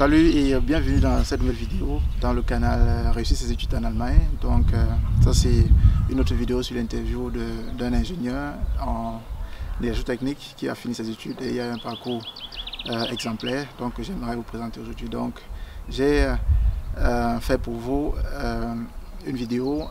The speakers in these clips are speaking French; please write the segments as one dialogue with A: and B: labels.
A: Salut et bienvenue dans cette nouvelle vidéo dans le canal Réussir ses études en Allemagne. Donc ça c'est une autre vidéo sur l'interview d'un ingénieur en électrotechnique qui a fini ses études et il y a un parcours exemplaire donc que j'aimerais vous présenter aujourd'hui. Donc j'ai fait pour vous une vidéo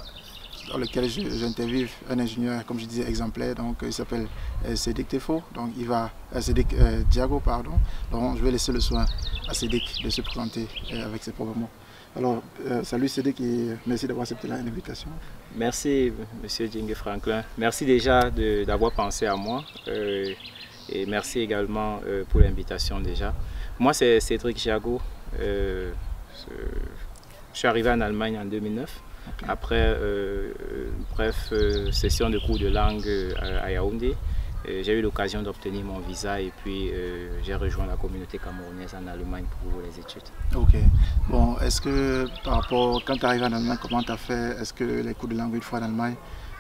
A: dans laquelle j'interviewe un ingénieur, comme je disais, exemplaire. Donc il s'appelle Cédric Tefo, donc il va Cédric Diago, pardon. Donc je vais laisser le soin à Cédric de se présenter avec ses propres mots. Alors salut Cédric et merci d'avoir accepté l'invitation.
B: Merci Monsieur Djingue Franklin, merci déjà d'avoir pensé à moi et merci également pour l'invitation déjà. Moi c'est Cédric Diago, je suis arrivé en Allemagne en 2009. Okay. Après bref session de cours de langue à Yaoundé, j'ai eu l'occasion d'obtenir mon visa et puis j'ai rejoint la communauté camerounaise en Allemagne pour les études.
A: Ok. Bon, est-ce que par rapport, quand tu arrives en Allemagne, comment tu as fait? Est-ce que les cours de langue une fois en Allemagne,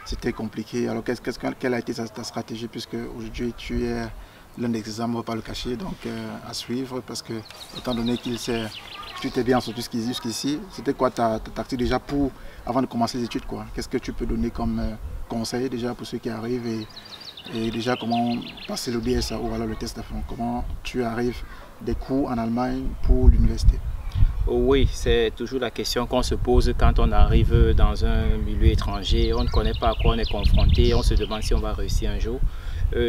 A: c'était compliqué? Alors quelle a été ta stratégie, puisque aujourd'hui tu es l'un des examens, on ne va pas le cacher, donc à suivre, parce que étant donné qu'il s'est... Tu t'es bien sorti jusqu'ici, c'était quoi ta tactique déjà avant de commencer les études, quoi? Qu'est-ce que tu peux donner comme conseil déjà pour ceux qui arrivent et déjà comment passer le DSA ou alors le test d'affaires? Comment tu arrives des cours en Allemagne pour l'université?
B: Oui, c'est toujours la question qu'on se pose quand on arrive dans un milieu étranger. On ne connaît pas à quoi on est confronté, on se demande si on va réussir un jour.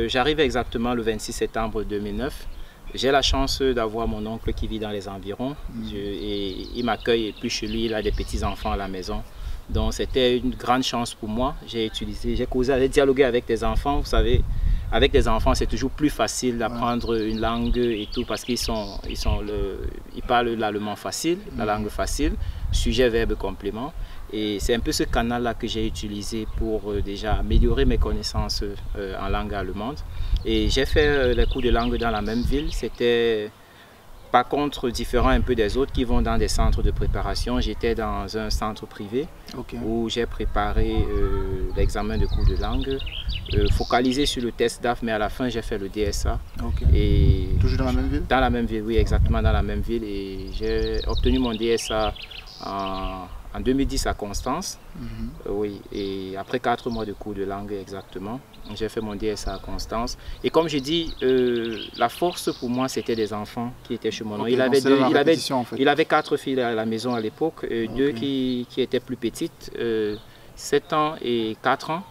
B: J'arrive exactement le 26 septembre 2009. J'ai la chance d'avoir mon oncle qui vit dans les environs et il m'accueille et puis chez lui il a des petits-enfants à la maison. Donc c'était une grande chance pour moi. J'ai causé, j'ai dialogué avec des enfants. Vous savez, avec des enfants c'est toujours plus facile d'apprendre une langue et tout parce qu'ils parlent l'allemand facile, la langue facile, sujet, verbe, complément. Et c'est un peu ce canal-là que j'ai utilisé pour déjà améliorer mes connaissances en langue allemande. Et j'ai fait les cours de langue dans la même ville. C'était par contre différent un peu des autres qui vont dans des centres de préparation. J'étais dans un centre privé où j'ai préparé l'examen de cours de langue, focalisé sur le test DAF, mais à la fin j'ai fait le DSA.
A: Et toujours dans la même ville?
B: Dans la même ville, oui, exactement dans la même ville. Et j'ai obtenu mon DSA en 2010 à Constance, oui, et après 4 mois de cours de langue exactement, j'ai fait mon DSA à Constance. Et comme j'ai dit, la force pour moi c'était des enfants qui étaient chez mon oncle. Il avait 4 filles à la maison à l'époque, 2 qui étaient plus petites, 7 ans et 4 ans.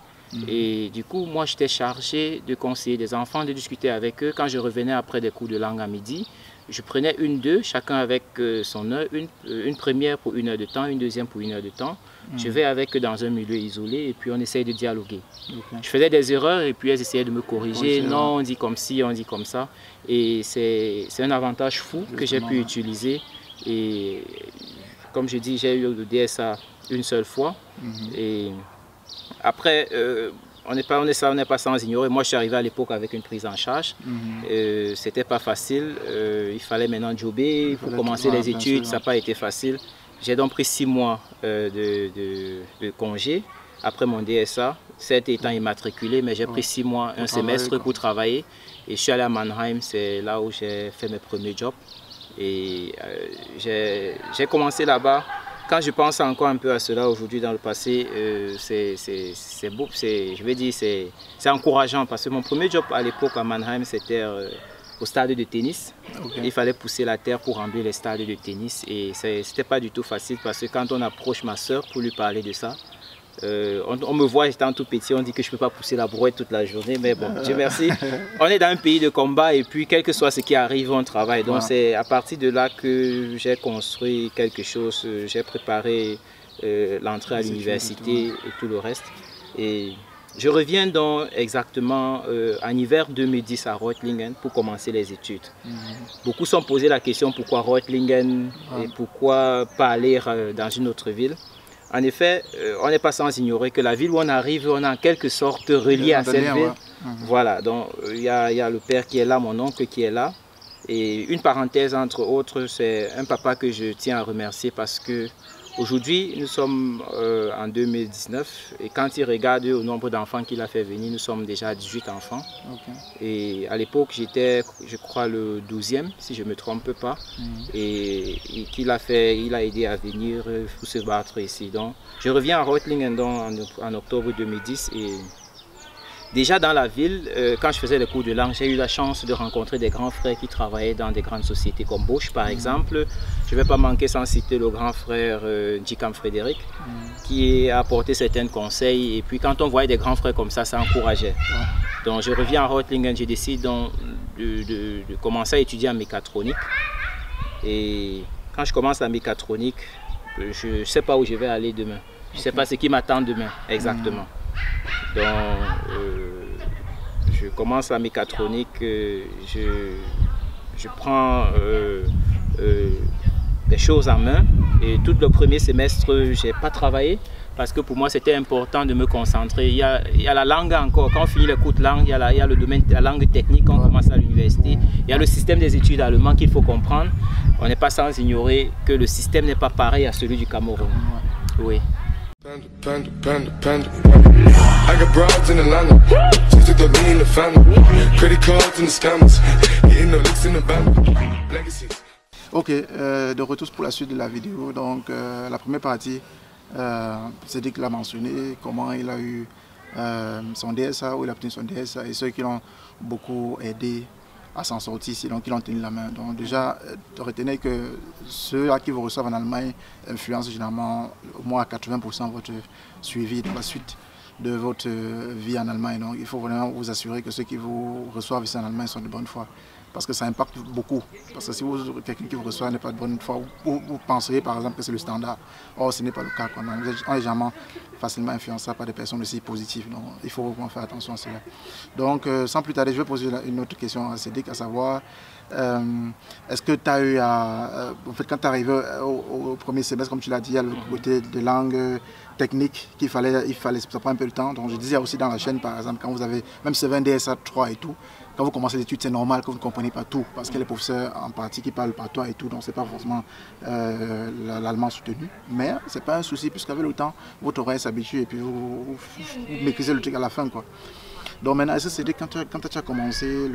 B: Et du coup, moi j'étais chargé de conseiller des enfants, de discuter avec eux. Quand je revenais après des cours de langue à midi, je prenais une, chacun avec son heure, une première pour 1 heure de temps, une deuxième pour 1 heure de temps. Je vais avec eux dans un milieu isolé et puis on essaye de dialoguer. Je faisais des erreurs et puis elles essayaient de me corriger. Non, on dit comme ci, on dit comme ça. Et c'est un avantage fou que j'ai pu utiliser. Et comme je dis, j'ai eu le DSA une seule fois. Et après, on n'est pas sans ignorer. Moi, je suis arrivé à l'époque avec une prise en charge. C'était pas facile. Il fallait maintenant jobber pour commencer les études. Ça n'a pas été facile. J'ai donc pris 6 mois de congé après mon DSA. 7 étant immatriculé, mais j'ai pris 6 mois, un semestre pour travailler. Et je suis allé à Mannheim. C'est là où j'ai fait mes premiers jobs. Et j'ai commencé là-bas. Quand je pense encore un peu à cela aujourd'hui dans le passé, c'est beau, je vais dire c'est encourageant parce que mon premier job à l'époque à Mannheim c'était au stade de tennis. Il fallait pousser la terre pour remplir les stades de tennis et c'était pas du tout facile parce que quand on approche ma soeur pour lui parler de ça, on me voit étant tout petit, on dit que je ne peux pas pousser la brouette toute la journée, mais bon, Dieu merci. On est dans un pays de combat et puis quel que soit ce qui arrive, on travaille. Donc c'est à partir de là que j'ai construit quelque chose, j'ai préparé l'entrée à l'université et tout le reste. Et je reviens donc exactement en hiver 2010 à Reutlingen pour commencer les études. Beaucoup se sont posé la question pourquoi Reutlingen et pourquoi pas aller dans une autre ville. En effet, on n'est pas sans ignorer que la ville où on arrive, on est en quelque sorte relié à cette ville. Voilà, donc il y a le père qui est là, mon oncle qui est là. Et une parenthèse entre autres, c'est un papa que je tiens à remercier parce que Aujourd'hui, nous sommes en 2019 et quand il regarde au nombre d'enfants qu'il a fait venir, nous sommes déjà à 18 enfants. Okay. Et à l'époque, j'étais, je crois, le 12e, si je ne me trompe pas. Et qu'il a fait, il a aidé à venir pour se battre ici. Donc, je reviens à Reutlingen en octobre 2010 et déjà dans la ville, quand je faisais les cours de langue, j'ai eu la chance de rencontrer des grands frères qui travaillaient dans des grandes sociétés comme Bosch par exemple. Je ne vais pas manquer sans citer le grand frère Njikam Frédéric qui a apporté certains conseils et puis quand on voyait des grands frères comme ça encourageait. Donc je reviens à Reutlingen, j'ai décidé de commencer à étudier en mécatronique et quand je commence la mécatronique, je ne sais pas où je vais aller demain. Je ne sais pas ce qui m'attend demain exactement. Donc, je commence la mécatronique, je prends des choses en main et tout le premier semestre, je n'ai pas travaillé parce que pour moi c'était important de me concentrer. Il y a la langue encore, quand on finit les cours de langue, il y a le domaine de la langue technique quand on commence à l'université. Il y a le système des études allemandes qu'il faut comprendre. On n'est pas sans ignorer que le système n'est pas pareil à celui du Cameroun. Oui. I got broads in Atlanta, just took the lean in the family, credit cards and the scammers, getting no licks in the band, legacies.
A: Ok, de retour pour la suite de la vidéo. Donc la première partie, c'est qu'il a mentionné comment il a eu son DSA, où il a obtenu son DSA et ceux qui l'ont beaucoup aidé à s'en sortir ici, donc ils ont tenu la main. Donc déjà, retenez que ceux-là qui vous reçoivent en Allemagne influencent généralement au moins à 80% votre suivi dans la suite de votre vie en Allemagne. Donc il faut vraiment vous assurer que ceux qui vous reçoivent ici en Allemagne sont de bonne foi. Parce que ça impacte beaucoup. Parce que si quelqu'un qui vous reçoit n'est pas de bonne foi, vous penseriez par exemple que c'est le standard. Or, ce n'est pas le cas. On est jamais facilement influençable par des personnes aussi positives. Donc il faut vraiment faire attention à cela. Donc sans plus tarder, je vais poser une autre question à Cédric, à savoir, est-ce que tu as eu en fait, quand tu es arrivé au premier semestre, comme tu l'as dit, il y a le côté de langue technique qu'il fallait, ça prend un peu de temps. Donc je disais aussi dans la chaîne, par exemple, quand vous avez, même si c'est un DSA 3 et tout, quand vous commencez l'étude, c'est normal que vous ne comprenez pas tout, parce qu'il y a les professeurs en partie qui parlent par toi et tout, donc c'est pas forcément l'allemand soutenu. Mais c'est pas un souci, puisqu'avec le temps, votre oreille s'habitue et puis vous maîtrisez le truc à la fin, quoi. Donc maintenant, est-ce que c'est quand tu as commencé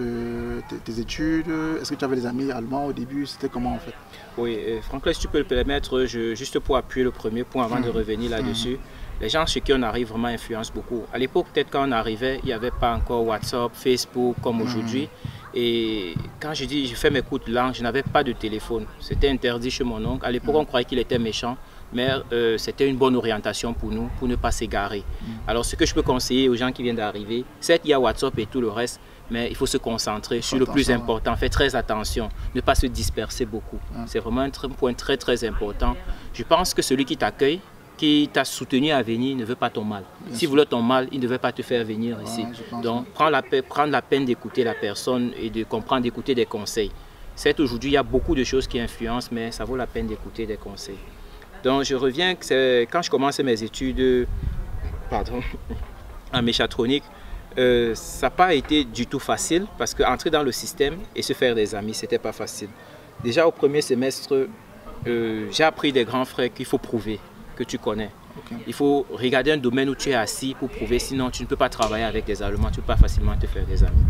A: tes études, est-ce que tu avais des amis allemands au début? C'était comment en fait?
B: Oui, Franklin, si tu peux le permettre, juste pour appuyer le premier point avant de revenir là-dessus, les gens chez qui on arrive vraiment influencent beaucoup. À l'époque, peut-être quand on arrivait, il n'y avait pas encore WhatsApp, Facebook comme aujourd'hui. Et quand je dis, je fais mes cours de langue, je n'avais pas de téléphone. C'était interdit chez mon oncle. À l'époque, on croyait qu'il était méchant. Mais c'était une bonne orientation pour nous, pour ne pas s'égarer. Alors ce que je peux conseiller aux gens qui viennent d'arriver, certes il y a WhatsApp et tout le reste, mais il faut se concentrer sur le plus important, faire très attention, ne pas se disperser beaucoup. C'est vraiment un point très très important. Je pense que celui qui t'accueille, qui t'a soutenu à venir, ne veut pas ton mal. S'il voulait ton mal, il ne devait pas te faire venir ici. Donc prends la peine d'écouter la personne et de comprendre, d'écouter des conseils. Certes aujourd'hui il y a beaucoup de choses qui influencent, mais ça vaut la peine d'écouter des conseils. Donc je reviens, quand je commençais mes études en mécatronique, ça n'a pas été du tout facile parce qu'entrer dans le système et se faire des amis, ce n'était pas facile. Déjà au premier semestre, j'ai appris des grands frères qu'il faut prouver que tu connais. Il faut regarder un domaine où tu es assis pour prouver, sinon tu ne peux pas travailler avec des Allemands, tu ne peux pas facilement te faire des amis.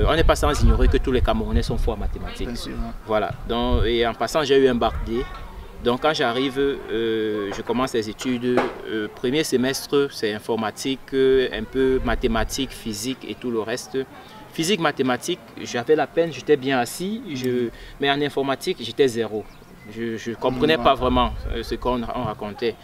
B: On n'est pas sans ignorer que tous les Camerounais sont forts en mathématiques. Bien sûr, hein. Voilà. Donc, et en passant, j'ai eu un bac D. Donc quand j'arrive, je commence les études. Premier semestre, c'est informatique, un peu mathématiques, physique et tout le reste. Physique, mathématiques, j'avais la peine, j'étais bien assis, mais en informatique, j'étais zéro. Je ne comprenais pas vraiment ce qu'on racontait.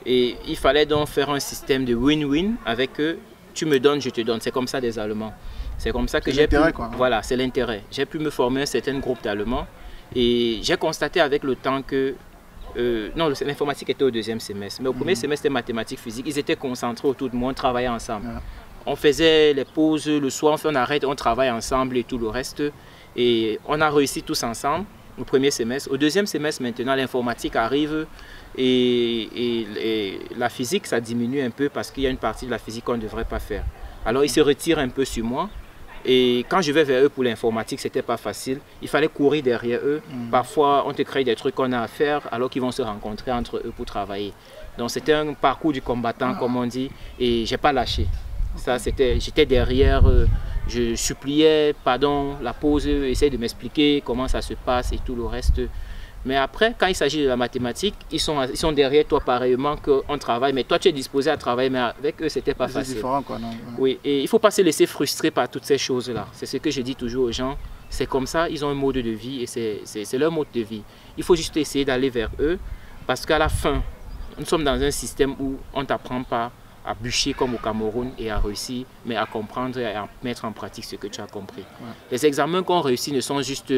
B: Et il fallait donc faire un système de win-win avec eux. Tu me donnes, je te donne. C'est comme ça des Allemands. C'est comme ça que j'ai pu... Voilà, c'est l'intérêt. J'ai pu me former un certain groupe d'Allemands. Et j'ai constaté avec le temps que... non, l'informatique était au deuxième semestre. Mais au premier semestre, c'était mathématiques, physique. Ils étaient concentrés autour de moi, on travaillait ensemble. On faisait les pauses le soir, on arrête, on travaille ensemble et tout le reste. Et on a réussi tous ensemble au premier semestre. Au deuxième semestre, maintenant, l'informatique arrive et la physique, ça diminue un peu parce qu'il y a une partie de la physique qu'on ne devrait pas faire. Alors, ils se retirent un peu sur moi. Et quand je vais vers eux pour l'informatique, c'était pas facile. Il fallait courir derrière eux. Parfois, on te crée des trucs qu'on a à faire alors qu'ils vont se rencontrer entre eux pour travailler. Donc c'était un parcours du combattant, comme on dit, et j'ai pas lâché. Ça, j'étais derrière, je suppliais, pardon, la pause, essaye de m'expliquer comment ça se passe et tout le reste. Mais après, quand il s'agit de la mathématique, ils sont derrière toi pareillement qu'on travaille. Mais toi, tu es disposé à travailler, mais avec eux, c'était pas facile. C'est
A: différent, quoi, non?
B: Oui, et il ne faut pas se laisser frustrer par toutes ces choses-là. C'est ce que je dis toujours aux gens. C'est comme ça, ils ont un mode de vie et c'est leur mode de vie. Il faut juste essayer d'aller vers eux parce qu'à la fin, nous sommes dans un système où on ne t'apprend pas à bûcher comme au Cameroun et à réussir, mais à comprendre et à mettre en pratique ce que tu as compris. Ouais. Les examens qu'on réussit ne sont juste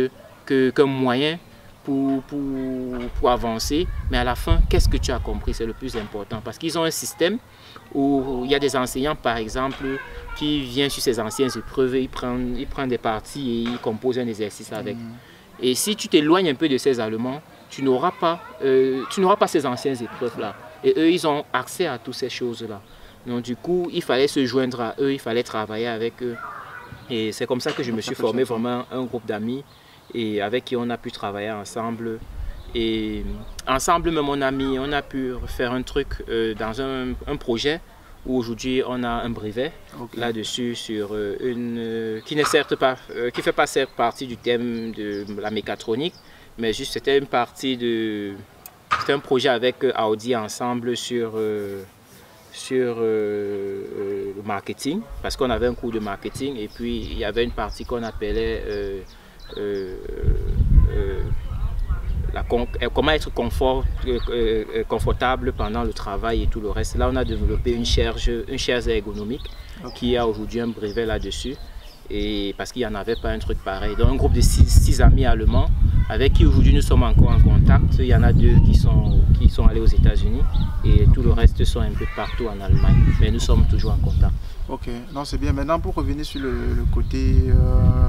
B: qu'un moyen pour avancer, mais à la fin, qu'est-ce que tu as compris? C'est le plus important parce qu'ils ont un système où il y a des enseignants, par exemple, qui viennent sur ces anciennes épreuves, ils prennent des parties et ils composent un exercice avec. Et si tu t'éloignes un peu de ces Allemands, tu n'auras pas ces anciennes épreuves-là. Et eux, ils ont accès à toutes ces choses-là. Donc du coup, il fallait se joindre à eux, il fallait travailler avec eux. Et c'est comme ça que je me suis formé vraiment un groupe d'amis et avec qui on a pu travailler ensemble. Et ensemble, même mon ami, on a pu faire un truc dans un projet où aujourd'hui on a un brevet là-dessus sur qui ne certes pas, qui fait pas certes partie du thème de la mécatronique, mais juste c'était une partie de, c'était un projet avec Audi ensemble sur le marketing, parce qu'on avait un cours de marketing et puis il y avait une partie qu'on appelait comment être confortable pendant le travail et tout le reste. Là, on a développé une chaise ergonomique qui a aujourd'hui un brevet là-dessus. Et parce qu'il n'y en avait pas un truc pareil. Donc un groupe de 6 amis allemands avec qui aujourd'hui nous sommes encore en contact. Il y en a 2 qui sont allés aux États-Unis et tout le reste sont un peu partout en Allemagne. Mais nous sommes toujours en contact.
A: Ok, non c'est bien. Maintenant pour revenir sur le côté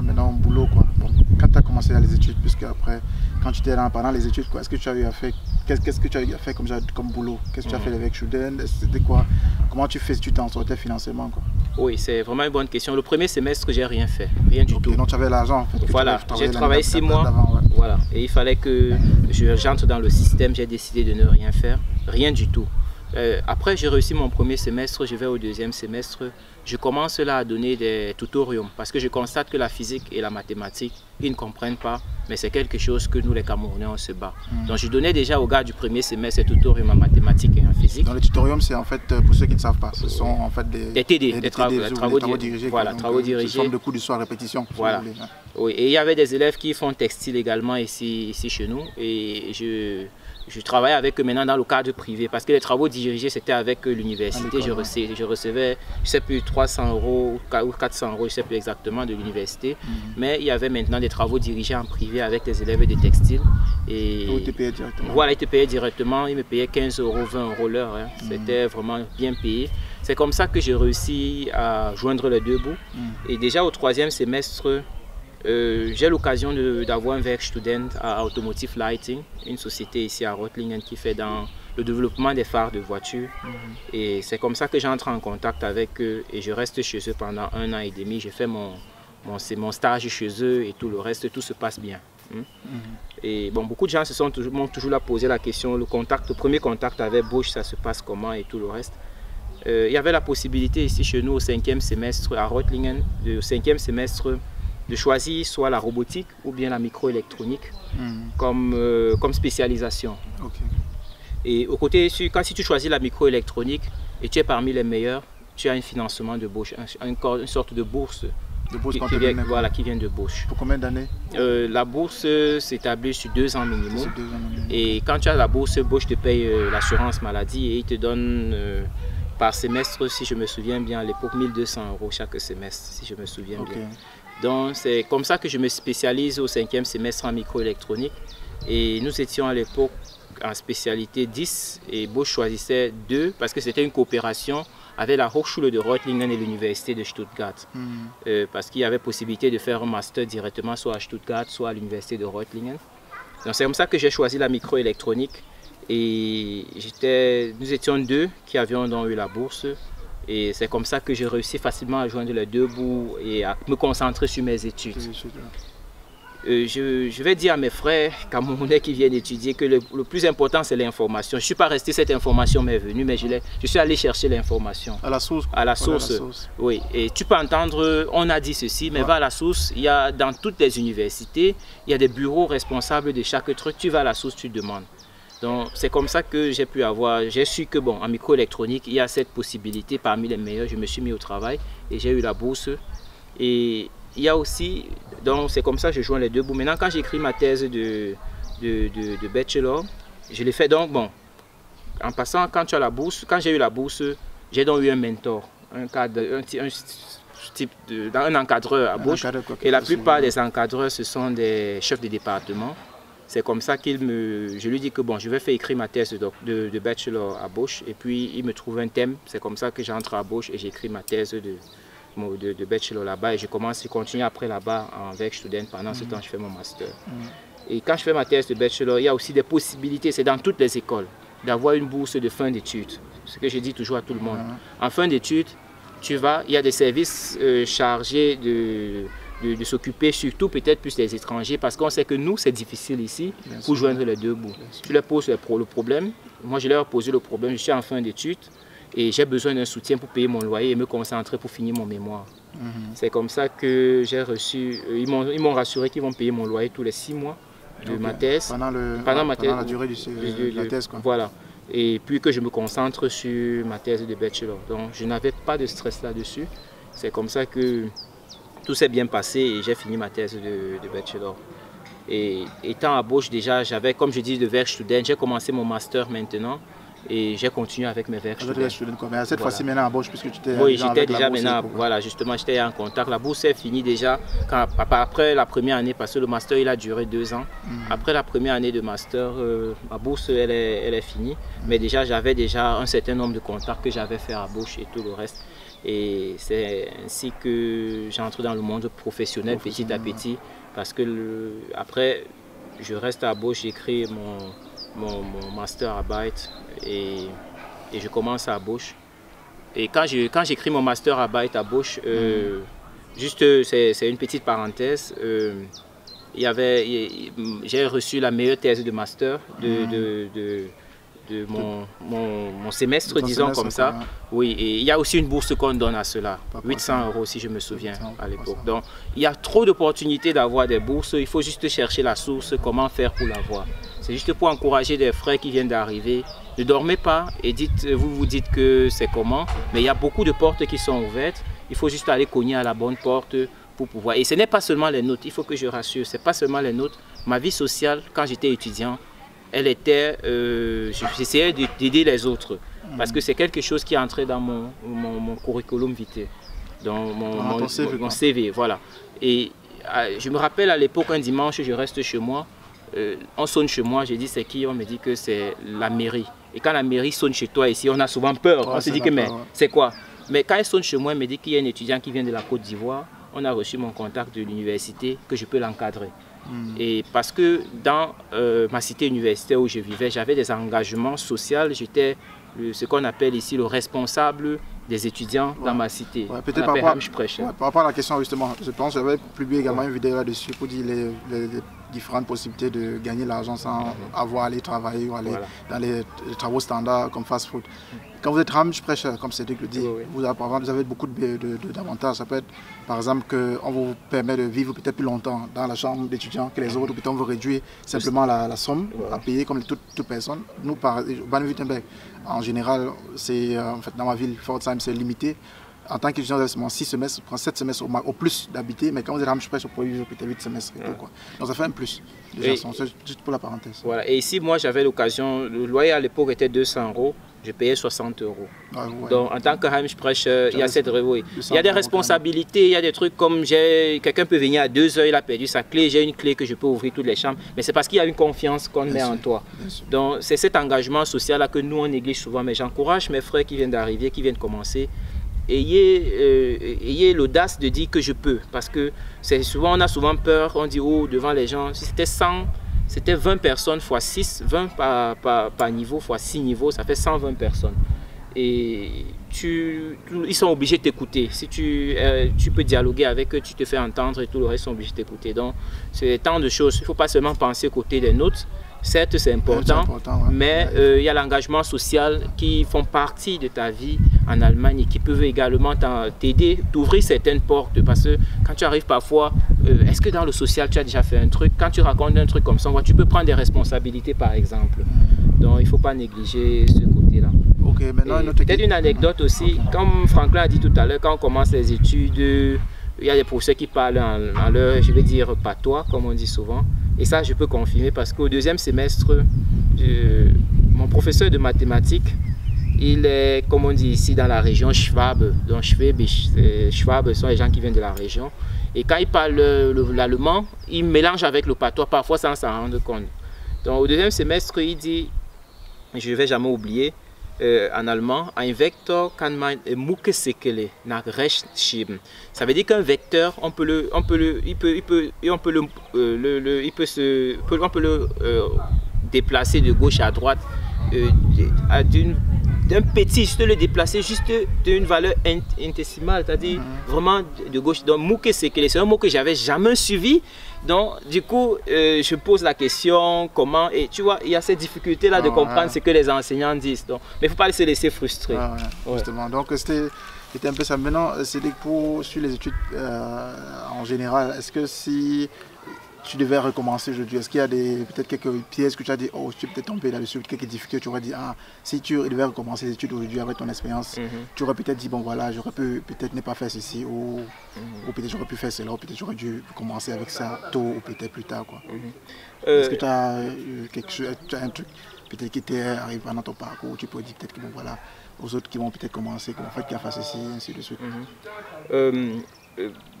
A: maintenant boulot quoi. Bon, quand tu as commencé les études, puisque après quand tu étais pendant les études, est-ce que tu as eu à faire, qu'est-ce que tu as eu à faire comme boulot? Qu'est-ce que tu as fait avec Schuden? C'était quoi? Comment tu fais si tu t'en sortais financièrement quoi?
B: Oui, c'est vraiment une bonne question. Le premier semestre, j'ai rien fait, rien du tout.
A: Donc tu avais l'argent en fait.
B: Voilà, j'ai travaillé 6 mois. Voilà, et il fallait que j'entre dans le système. J'ai décidé de ne rien faire, rien du tout. Après, j'ai réussi mon premier semestre, je vais au deuxième semestre. Je commence là à donner des tutoriums parce que je constate que la physique et la mathématique, ils ne comprennent pas, mais c'est quelque chose que nous les Camerounais, on se bat. Donc je donnais déjà aux gars du premier semestre des tutoriums en mathématiques et en physique.
A: Dans les tutoriums, c'est en fait, pour ceux qui ne savent pas, ce sont en fait des
B: TD, des travaux dirigés. Voilà, travaux dirigés.
A: Sous forme de cours du soir répétition.
B: Voilà. Si vous voulez. Oui, et il y avait des élèves qui font textile également ici chez nous et je travaille avec eux maintenant dans le cadre privé parce que les travaux dirigés c'était avec l'université. Je recevais, je ne sais plus, 300 € ou 400 €, je ne sais plus exactement, de l'université. Mais il y avait maintenant des travaux dirigés en privé avec les élèves de textile. Et
A: ils te payaient directement.
B: Voilà, ils te payaient directement. Ils me payaient 15 €, 20 € l'heure. Hein. C'était vraiment bien payé. C'est comme ça que j'ai réussi à joindre les deux bouts. Et déjà au troisième semestre, j'ai l'occasion d'avoir un Werkstudent à Automotive Lighting, une société ici à Reutlingen qui fait dans le développement des phares de voitures. Et c'est comme ça que j'entre en contact avec eux et je reste chez eux pendant 1 an et demi. J'ai fait mon stage chez eux et tout le reste, tout se passe bien. Et bon, beaucoup de gens m'ont toujours là posé la question, le premier contact avec Bosch, ça se passe comment et tout le reste. Il y avait la possibilité ici chez nous au 5e semestre à Reutlingen, au 5e semestre, de choisir soit la robotique ou bien la microélectronique comme spécialisation. Et au côté, si tu choisis la microélectronique et tu es parmi les meilleurs, tu as un financement de Bosch, une sorte de bourse qui vient de Bosch.
A: Pour combien d'années?
B: La bourse s'établit sur 2 ans minimum. Et quand tu as la bourse, Bosch te paye l'assurance maladie et il te donne par semestre, si je me souviens bien, à l'époque, 1 200 € chaque semestre, si je me souviens bien. Donc c'est comme ça que je me spécialise au 5e semestre en microélectronique. Et nous étions à l'époque en spécialité 10 et Bosch choisissait 2 parce que c'était une coopération avec la Hochschule de Reutlingen et l'université de Stuttgart. Parce qu'il y avait possibilité de faire un master directement soit à Stuttgart, soit à l'université de Reutlingen. Donc c'est comme ça que j'ai choisi la microélectronique. Et nous étions 2 qui avions donc eu la bourse. Et c'est comme ça que j'ai réussi facilement à joindre les deux bouts et à me concentrer sur mes études. Je vais dire à mes frères camerounais qui viennent étudier que le plus important c'est l'information. Je ne suis pas resté, cette information m'est venue, mais je suis allé chercher l'information.
A: À la source.
B: À la source, oui. Et tu peux entendre, on a dit ceci, mais va à la source. Il y a dans toutes les universités, il y a des bureaux responsables de chaque truc. Tu vas à la source, tu demandes. Donc c'est comme ça que j'ai pu avoir, j'ai su que bon, en microélectronique, il y a cette possibilité parmi les meilleurs. Je me suis mis au travail et j'ai eu la bourse. Et il y a aussi, donc c'est comme ça que je joins les deux bouts. Maintenant, quand j'écris ma thèse de bachelor, je l'ai fait donc, bon, en passant, quand tu as la bourse, quand j'ai eu la bourse, j'ai donc eu un mentor, un encadreur à Bosch. Et la plupart des encadreurs, ce sont des chefs de département. C'est comme ça je lui dis que bon, je vais faire écrire ma thèse de bachelor à Bosch. Et puis, il me trouve un thème. C'est comme ça que j'entre à Bosch et j'écris ma thèse de bachelor là-bas. Et je continue après là-bas en Werk Student. Pendant ce temps, je fais mon master. Et quand je fais ma thèse de bachelor, il y a aussi des possibilités. C'est dans toutes les écoles d'avoir une bourse de fin d'études. Ce que je dis toujours à tout le monde. En fin d'études, tu vas, il y a des services chargés de s'occuper surtout peut-être plus des étrangers parce qu'on sait que nous c'est difficile ici pour joindre les deux bouts. Tu leur poses le problème, moi je leur ai posé le problème, je suis en fin d'études et j'ai besoin d'un soutien pour payer mon loyer et me concentrer pour finir mon mémoire. C'est comme ça que j'ai reçu, ils m'ont rassuré qu'ils vont payer mon loyer tous les 6 mois de ma thèse. Pendant
A: la durée de la thèse quoi.
B: Voilà. Et puis que je me concentre sur ma thèse de bachelor. Donc je n'avais pas de stress là-dessus. C'est comme ça que tout s'est bien passé et j'ai fini ma thèse de bachelor. Et étant à Bosch déjà, j'avais, comme je dis, de Werk Student, j'ai commencé mon master maintenant et j'ai continué avec mes Werk Student.
A: Mais cette fois-ci maintenant à Bosch, puisque tu étais
B: oui, j'étais déjà maintenant, voilà, justement, j'étais en contact. La bourse est finie déjà après la première année, parce que le master il a duré 2 ans. Après la première année de master, ma bourse elle est finie. Mais déjà, j'avais déjà un certain nombre de contacts que j'avais fait à Bosch et tout le reste. Et c'est ainsi que j'entre dans le monde professionnel petit à petit. Parce que après, je reste à Bosch, j'écris mon masterarbeit et je commence à Bosch. Et quand j'écris mon masterarbeit à Bosch, juste c'est une petite parenthèse, j'ai reçu la meilleure thèse de master de mon semestre, disons comme ça. Oui, et il y a aussi une bourse qu'on donne à cela, 800 € si je me souviens à l'époque. Donc il y a trop d'opportunités d'avoir des bourses, il faut juste chercher la source, comment faire pour l'avoir. C'est juste pour encourager des frères qui viennent d'arriver. Ne dormez pas et vous dites que c'est comment, mais il y a beaucoup de portes qui sont ouvertes. Il faut juste aller cogner à la bonne porte pour pouvoir. Et ce n'est pas seulement les notes, il faut que je rassure, ce n'est pas seulement les notes. Ma vie sociale, quand j'étais étudiant, elle était, j'essayais d'aider les autres parce que c'est quelque chose qui est entré dans mon curriculum vitae, dans mon CV, voilà. Et je me rappelle à l'époque, un dimanche, je reste chez moi, on sonne chez moi, j'ai dit c'est qui? On me dit que c'est la mairie. Et quand la mairie sonne chez toi ici, on a souvent peur, on se dit que mais c'est quoi? Mais quand elle sonne chez moi, elle me dit qu'il y a un étudiant qui vient de la Côte d'Ivoire, on a reçu mon contact de l'université, que je peux l'encadrer. Et parce que dans ma cité universitaire où je vivais, j'avais des engagements sociaux, j'étais ce qu'on appelle ici le responsable des étudiants dans ma cité.
A: Peut-être par rapport à la question justement, je pense que j'avais publié également une vidéo là-dessus pour dire les différentes possibilités de gagner l'argent sans avoir à aller travailler ou aller dans les travaux standards comme fast food. Quand vous êtes Ramsprecher, comme Cédric le dit, vous avez beaucoup d'avantages. Ça peut être par exemple qu'on vous permet de vivre peut-être plus longtemps dans la chambre d'étudiants que les autres, ou peut-être on vous réduit simplement la somme à payer comme toute personne. Nous, par Baden-Württemberg, en général, c'est en fait dans ma ville, Pforzheim, c'est limité. En tant qu'étudiant, vous avez 6 semestres, 7 semestres au plus d'habiter, mais quand vous êtes Ramsprecher, vous pouvez vivre peut-être 8 semestres et tout, quoi. Donc ça fait un plus. Déjà, c'est juste pour la parenthèse.
B: Voilà. Et ici, moi, j'avais l'occasion, le loyer à l'époque était 200 €. Je payais 60 €. Donc en tant que Ramsprecher, il y a cette il y a des responsabilités, il y a des trucs comme quelqu'un peut venir à 2 h, il a perdu sa clé, j'ai une clé que je peux ouvrir toutes les chambres, mais c'est parce qu'il y a une confiance qu'on met en toi. Donc c'est cet engagement social là que nous on néglige souvent, mais j'encourage mes frères qui viennent d'arriver, qui viennent commencer. Ayez l'audace de dire que je peux, parce que souvent on a souvent peur, on dit oh devant les gens, si c'était 100, c'était 20 personnes x 6, 20 par niveau x 6 niveaux, ça fait 120 personnes. et ils sont obligés de t'écouter. Si tu peux dialoguer avec eux, tu te fais entendre et tout le reste sont obligés de t'écouter. Donc, c'est tant de choses. Il ne faut pas seulement penser côté des notes. Certes, c'est important,
A: ouais.
B: mais il y a l'engagement social qui font partie de ta vie en Allemagne et qui peuvent également t'aider, t'ouvrir certaines portes. Parce que quand tu arrives parfois, est-ce que dans le social, tu as déjà fait un truc? Quand tu racontes un truc comme ça, tu peux prendre des responsabilités, par exemple. Donc, il ne faut pas négliger ce côté-là.
A: Ok, maintenant
B: peut-être une anecdote aussi. Okay. Comme Franklin a dit tout à l'heure, quand on commence les études, il y a des professeurs qui parlent en leur, je vais dire, patois, comme on dit souvent. Et ça, je peux confirmer parce qu'au deuxième semestre, mon professeur de mathématiques, il est, comme on dit ici, dans la région Schwab. Donc Schwab sont les gens qui viennent de la région. Et quand il parle l'allemand, il mélange avec le patois, parfois sans s'en rendre compte. Donc au deuxième semestre, il dit, je ne vais jamais oublier, en allemand, un vecteur kann man Muckesekele nach rechts schieben. Ça veut dire qu'un vecteur, on peut le déplacer de gauche à droite d'un petit, juste le déplacer juste d'une valeur indécimale, c'est-à-dire vraiment de gauche. Donc Muckesekele, c'est un mot que j'avais jamais suivi. Donc, du coup, je pose la question, comment, et tu vois, il y a cette difficulté-là de comprendre ce que les enseignants disent. Donc, mais il ne faut pas se laisser frustrer.
A: Justement, donc c'était un peu ça. Maintenant, c'est pour sur les études en général, est-ce que si tu devais recommencer aujourd'hui, est-ce qu'il y a peut-être quelques pièces que tu as dit, oh, tu es peut-être tombé là-dessus, quelques difficultés, tu aurais dit, ah, si tu devais recommencer les études aujourd'hui avec ton expérience, tu aurais peut-être dit, bon voilà, j'aurais pu peut-être ne pas faire ceci, ou peut-être j'aurais pu faire cela, ou peut-être j'aurais dû commencer avec ça tôt, ou peut-être plus tard, quoi. Est-ce que tu as quelque chose, tu as un truc peut-être qui t'est arrivé pendant ton parcours, où tu peux dire peut-être que bon voilà, aux autres qui vont peut-être commencer, qu'en fait, qu'ils fassent ceci, ainsi de suite.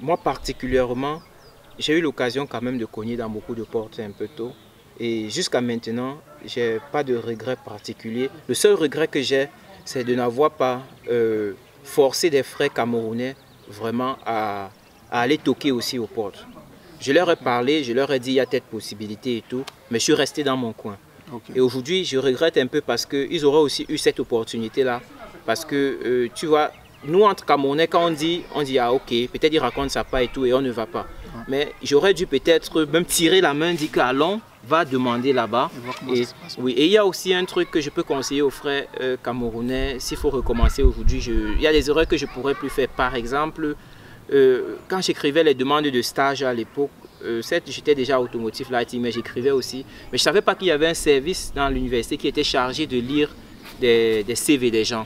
B: Moi particulièrement, j'ai eu l'occasion quand même de cogner dans beaucoup de portes un peu tôt. Et jusqu'à maintenant, je n'ai pas de regret particulier. Le seul regret que j'ai, c'est de n'avoir pas forcé des frères camerounais vraiment à aller toquer aussi aux portes. Je leur ai parlé, je leur ai dit il y a telle possibilité et tout, mais je suis resté dans mon coin. Et aujourd'hui, je regrette un peu parce qu'ils auraient aussi eu cette opportunité-là. Parce que, tu vois, nous entre Camerounais, quand on dit ah ok, peut-être il raconte ça pas et tout et on ne va pas. Mais j'aurais dû peut-être même tirer la main, dire qu'allons, va demander là-bas. Et il y a aussi un truc que je peux conseiller aux frères camerounais, s'il faut recommencer aujourd'hui. Il y a des erreurs que je pourrais plus faire. Par exemple, quand j'écrivais les demandes de stage à l'époque, certes j'étais déjà automotive lighting, mais j'écrivais aussi. Mais je ne savais pas qu'il y avait un service dans l'université qui était chargé de lire des CV des gens.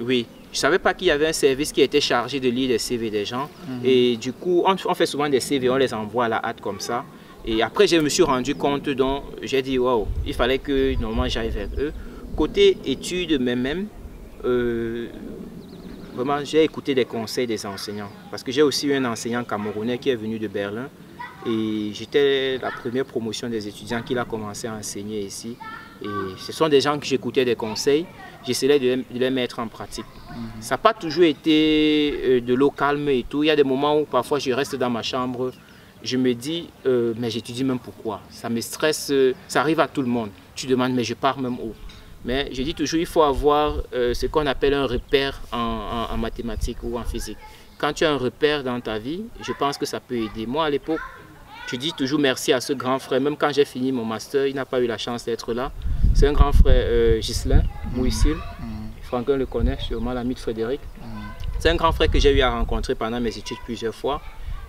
B: Oui. Je ne savais pas qu'il y avait un service qui était chargé de lire les CV des gens. Et du coup, on fait souvent des CV, on les envoie à la hâte comme ça. Et après, je me suis rendu compte, donc j'ai dit, waouh, il fallait que normalement j'aille vers eux. Côté études, même, vraiment, j'ai écouté les conseils des enseignants. Parce que j'ai aussi eu un enseignant camerounais qui est venu de Berlin. Et j'étais la première promotion des étudiants qu'il a commencé à enseigner ici. Et ce sont des gens que j'écoutais des conseils, j'essayais de les mettre en pratique. Ça n'a pas toujours été de l'eau calme et tout. Il y a des moments où parfois je reste dans ma chambre, je me dis, mais j'étudie même pourquoi. Ça me stresse, ça arrive à tout le monde. Tu demandes, mais je pars même où? Mais je dis toujours, il faut avoir ce qu'on appelle un repère en mathématiques ou en physique. Quand tu as un repère dans ta vie, je pense que ça peut aider. Moi, à l'époque, je dis toujours merci à ce grand frère. Même quand j'ai fini mon master, il n'a pas eu la chance d'être là. C'est un grand frère, Ghislain Mouissil. Franklin le connaît, sûrement l'ami de Frédéric. C'est un grand frère que j'ai eu à rencontrer pendant mes études plusieurs fois.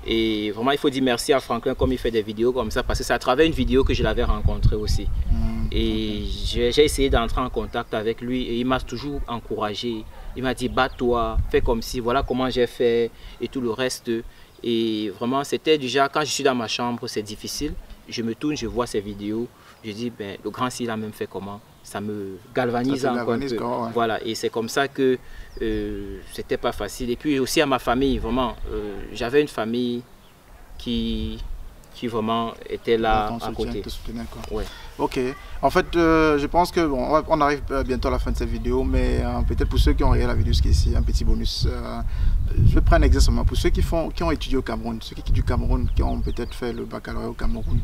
B: Et vraiment, il faut dire merci à Franklin comme il fait des vidéos comme ça, parce que c'est à travers une vidéo que je l'avais rencontré aussi. Et j'ai essayé d'entrer en contact avec lui et il m'a toujours encouragé. Il m'a dit, bats-toi, fais comme si, voilà comment j'ai fait et tout le reste. Et vraiment, c'était déjà, quand je suis dans ma chambre, c'est difficile. Je me tourne, je vois ces vidéos. Je dis, ben, le grand s'il a même fait comment? Ça me galvanise encore un peu. Voilà, et c'est comme ça que c'était pas facile. Et puis aussi à ma famille, vraiment, j'avais une famille qui vraiment était là à côté.
A: Ouais. Ok, en fait, je pense que bon, on arrive bientôt à la fin de cette vidéo, mais peut-être pour ceux qui ont regardé la vidéo jusqu'ici, un petit bonus. Je vais prendre un exemple pour ceux qui ont étudié au Cameroun, ceux qui du Cameroun, qui ont peut-être fait le baccalauréat au Cameroun.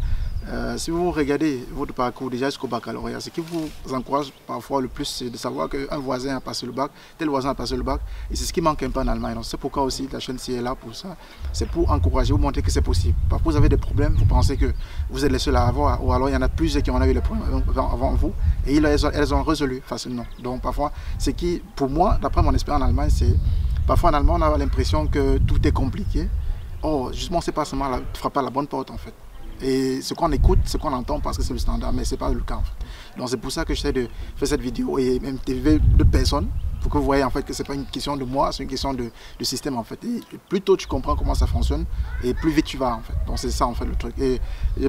A: Si vous regardez votre parcours déjà jusqu'au baccalauréat, ce qui vous encourage parfois le plus, c'est de savoir qu'un voisin a passé le bac, tel voisin a passé le bac, et c'est ce qui manque un peu en Allemagne. Donc c'est pourquoi aussi la chaîne est là pour ça. C'est pour encourager, vous montrer que c'est possible. Parfois vous avez des problèmes, vous pensez que vous êtes les seuls à avoir, ou alors il y en a plusieurs qui ont eu les problèmes avant vous, et elles ont résolu facilement. Donc parfois, ce qui, pour moi, d'après mon expérience en Allemagne, c'est parfois en Allemagne on a l'impression que tout est compliqué. Oh, justement, c'est pas seulement, tu ne frappes pas la bonne porte en fait. Et ce qu'on écoute, ce qu'on entend parce que c'est le standard, mais ce n'est pas le cas en fait. Donc c'est pour ça que j'essaie de faire cette vidéo et même TV de personnes pour que vous voyez en fait que ce n'est pas une question de moi, c'est une question de système en fait. Et plus tôt tu comprends comment ça fonctionne et plus vite tu vas en fait. Donc c'est ça en fait le truc. Et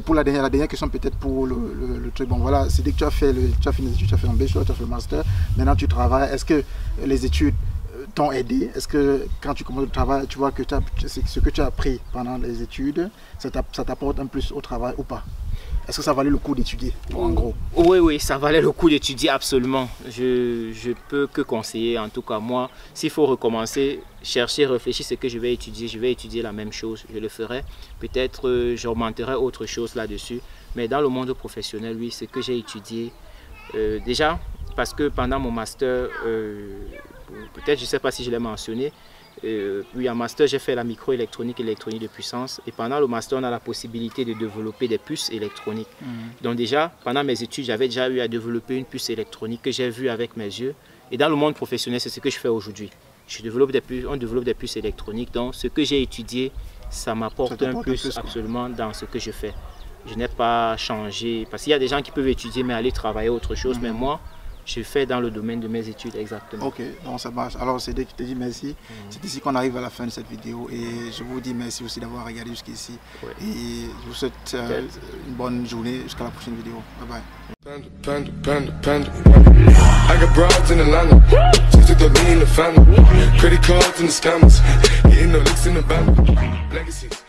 A: pour la dernière question peut-être pour le truc, bon voilà, c'est dès que tu as fini les études, tu as fait un bachelor, tu as fait le master, maintenant tu travailles, est-ce que les études t'ont aidé? Est-ce que quand tu commences le travail, tu vois que ce que tu as appris pendant les études, ça t'apporte un plus au travail ou pas? Est-ce que ça valait le coup d'étudier, en gros?
B: Oui, ça valait le coup d'étudier, absolument. Je peux que conseiller, en tout cas moi, s'il faut recommencer, chercher, réfléchir ce que je vais étudier la même chose, je le ferai. Peut-être j'augmenterai autre chose là-dessus. Mais dans le monde professionnel, oui, ce que j'ai étudié, déjà, parce que pendant mon master, peut-être, je ne sais pas si je l'ai mentionné, oui, en master, j'ai fait la microélectronique et l'électronique de puissance. Et pendant le master, on a la possibilité de développer des puces électroniques. Donc déjà, pendant mes études, j'avais déjà eu à développer une puce électronique que j'ai vue avec mes yeux. Et dans le monde professionnel, c'est ce que je fais aujourd'hui. On développe des puces électroniques. Donc ce que j'ai étudié, ça m'apporte un plus absolument dans ce que je fais. Je n'ai pas changé. Parce qu'il y a des gens qui peuvent étudier mais aller travailler autre chose. Mais moi, je fais dans le domaine de mes études, exactement. Ok, donc ça marche. Alors c'est dès que je te dis merci. C'est ici qu'on arrive à la fin de cette vidéo et je vous dis merci aussi d'avoir regardé jusqu'ici. Ouais. Et je vous souhaite une bonne journée jusqu'à la prochaine vidéo. Bye bye. I got broads in Atlanta, just took the lean in the family, credit cards and the scammers, hitting the licks in the band, legacies.